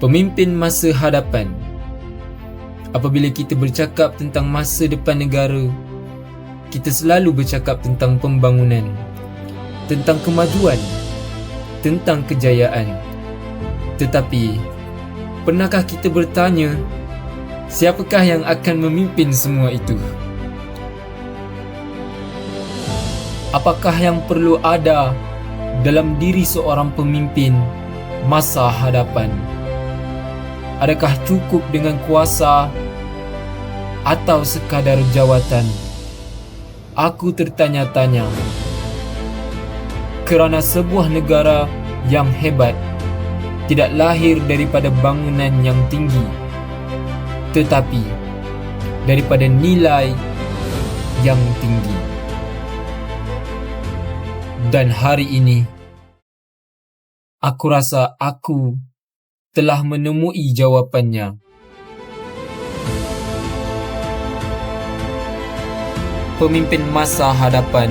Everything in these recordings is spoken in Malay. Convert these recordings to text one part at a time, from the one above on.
Pemimpin masa hadapan. Apabila kita bercakap tentang masa depan negara, kita selalu bercakap tentang pembangunan, tentang kemajuan, tentang kejayaan. Tetapi, pernahkah kita bertanya, siapakah yang akan memimpin semua itu? Apakah yang perlu ada dalam diri seorang pemimpin masa hadapan? Adakah cukup dengan kuasa atau sekadar jawatan? Aku tertanya-tanya. Kerana sebuah negara yang hebat tidak lahir daripada bangunan yang tinggi, tetapi daripada nilai yang tinggi. Dan hari ini, aku rasa aku telah menemui jawapannya. Pemimpin masa hadapan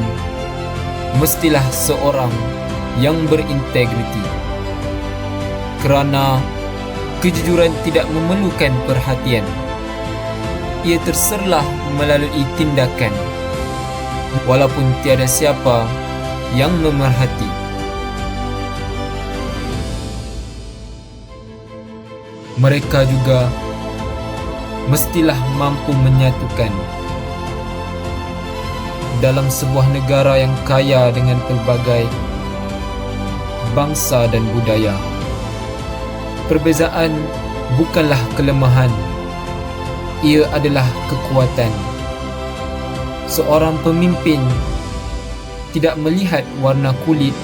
mestilah seorang yang berintegriti, kerana kejujuran tidak memerlukan perhatian. Ia terserlah melalui tindakan, walaupun tiada siapa yang memerhati. Mereka juga mestilah mampu menyatukan. Dalam sebuah negara yang kaya dengan pelbagai bangsa dan budaya, perbezaan bukanlah kelemahan, ia adalah kekuatan. Seorang pemimpin tidak melihat warna kulit,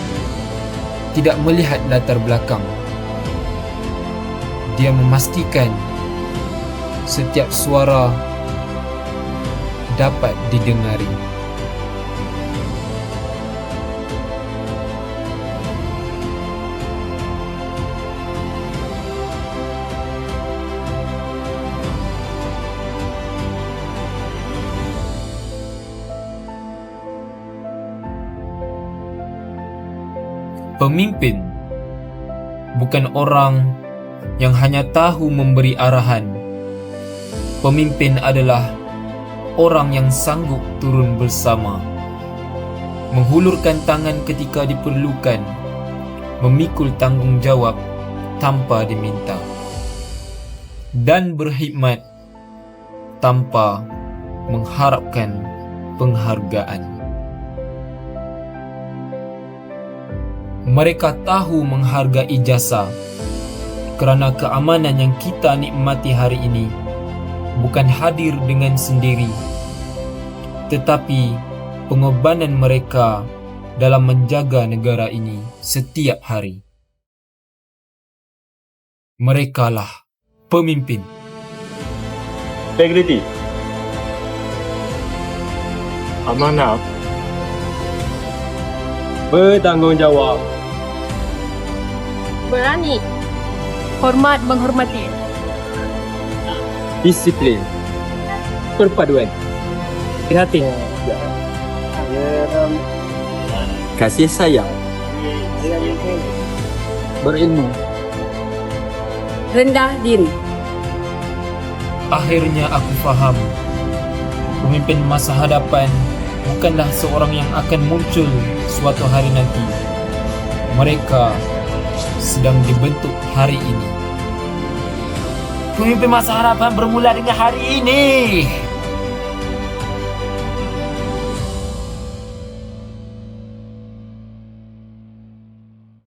tidak melihat latar belakang. Dia memastikan setiap suara dapat didengari. Pemimpin bukan orang yang hanya tahu memberi arahan. Pemimpin adalah orang yang sanggup turun bersama, menghulurkan tangan ketika diperlukan, memikul tanggungjawab tanpa diminta, dan berkhidmat tanpa mengharapkan penghargaan. Mereka tahu menghargai jasa, kerana keamanan yang kita nikmati hari ini bukan hadir dengan sendiri, tetapi pengorbanan mereka dalam menjaga negara ini setiap hari. Merekalah pemimpin. Integriti, amanah, bertanggungjawab, berani, hormat menghormati, disiplin, perpaduan, prihatin, kasih sayang, berilmu, rendah diri. Akhirnya aku faham, pemimpin masa hadapan bukanlah seorang yang akan muncul suatu hari nanti. Mereka sedang dibentuk hari ini. Pemimpin masa hadapan bermula dengan hari ini.